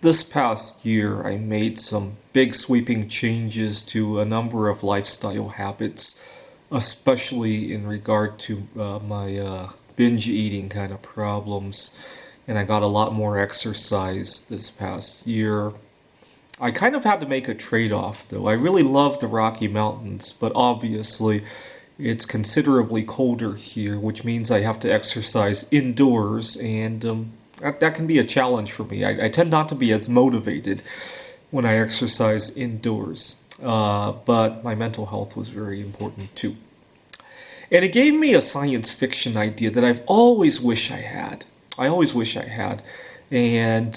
This past year, I made some big sweeping changes to a number of lifestyle habits, especially in regard to my binge eating kind of problems. And I got a lot more exercise this past year. I kind of had to make a trade-off, though. I really love the Rocky Mountains, but obviously it's considerably colder here, which means I have to exercise indoors, and that can be a challenge for me. I tend not to be as motivated when I exercise indoors, but my mental health was very important too. And it gave me a science fiction idea that I've always wished I had. I always wish I had. And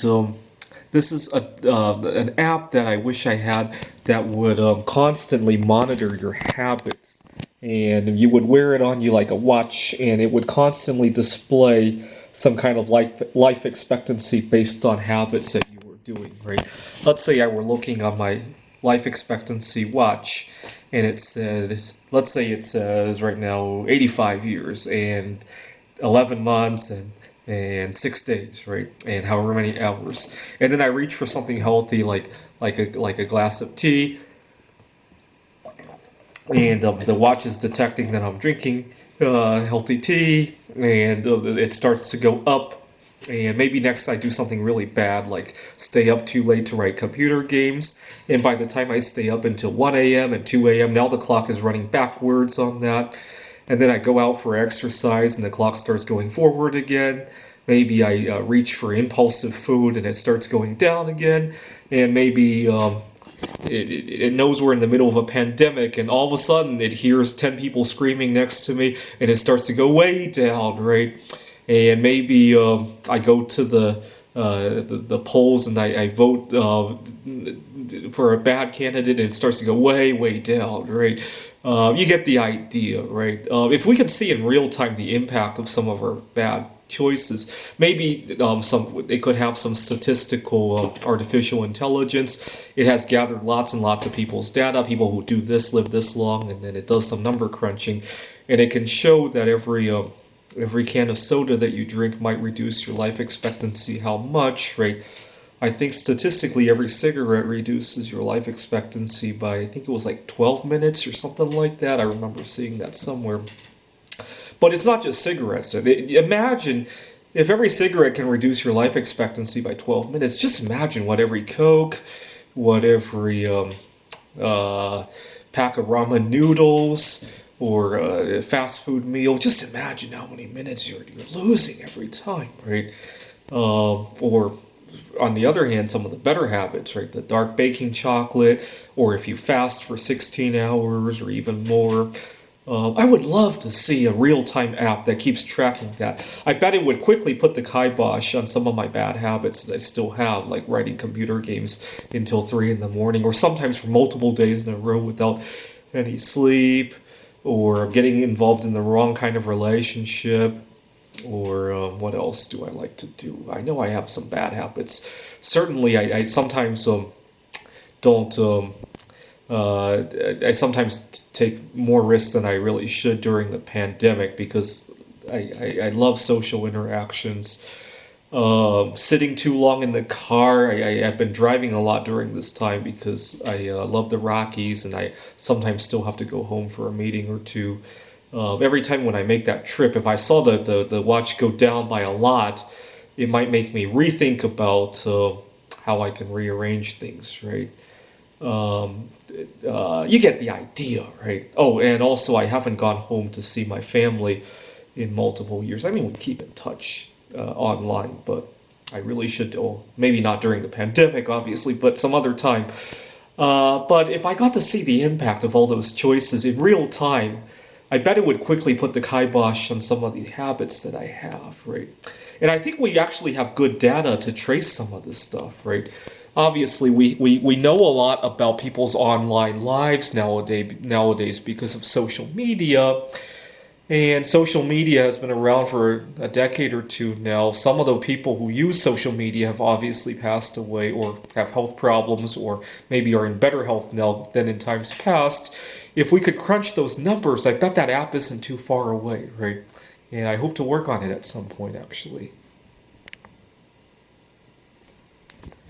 this is an app that I wish I had that would constantly monitor your habits. And you would wear it on you like a watch, and it would constantly display some kind of life expectancy based on habits that you were doing, right? Let's say I were looking on my life expectancy watch, and it says, let's say it says right now 85 years and 11 months and 6 days, right? And however many hours. And then I reach for something healthy like a glass of tea, and the watch is detecting that I'm drinking healthy tea, and it starts to go up. And maybe next I do something really bad, like stay up too late to write computer games, and by the time I stay up until 1 a.m. and 2 a.m., now the clock is running backwards on that. And then I go out for exercise, and the clock starts going forward again. Maybe I reach for impulsive food, and it starts going down again. And maybe it knows we're in the middle of a pandemic, and all of a sudden it hears 10 people screaming next to me, and it starts to go way down, right? And maybe I go to the polls, and I vote for a bad candidate, and it starts to go way down, right? You get the idea, right? If we can see in real time the impact of some of our bad choices, maybe it could have some statistical artificial intelligence. It has gathered lots and lots of people's data, people who do this live this long, and then it does some number crunching, and it can show that every can of soda that you drink might reduce your life expectancy. How much, right? I think statistically every cigarette reduces your life expectancy by, I think it was like 12 minutes or something like that. I remember seeing that somewhere. But it's not just cigarettes. Imagine if every cigarette can reduce your life expectancy by 12 minutes. Just imagine what every Coke, what every pack of ramen noodles, or a fast food meal. Just imagine how many minutes you're losing every time, right? Or on the other hand, some of the better habits, right? The dark baking chocolate, or if you fast for 16 hours or even more. I would love to see a real-time app that keeps tracking that. I bet it would quickly put the kibosh on some of my bad habits that I still have, like writing computer games until 3 in the morning, or sometimes for multiple days in a row without any sleep, or getting involved in the wrong kind of relationship, or what else do I like to do? I know I have some bad habits. Certainly, I sometimes don't. I sometimes take more risks than I really should during the pandemic because I love social interactions. Sitting too long in the car. I've been driving a lot during this time because I love the Rockies, and I sometimes still have to go home for a meeting or two. Every time when I make that trip, if I saw the watch go down by a lot, it might make me rethink about how I can rearrange things, right? You get the idea, right? Oh, and also I haven't gone home to see my family in multiple years. I mean, we keep in touch online, but I really should, maybe not during the pandemic, obviously, but some other time. But if I got to see the impact of all those choices in real time, I bet it would quickly put the kibosh on some of the habits that I have, right? And I think we actually have good data to trace some of this stuff, right? Obviously, we know a lot about people's online lives nowadays because of social media. And social media has been around for a decade or two now. Some of the people who use social media have obviously passed away or have health problems or maybe are in better health now than in times past. If we could crunch those numbers, I bet that app isn't too far away, right? And I hope to work on it at some point, actually.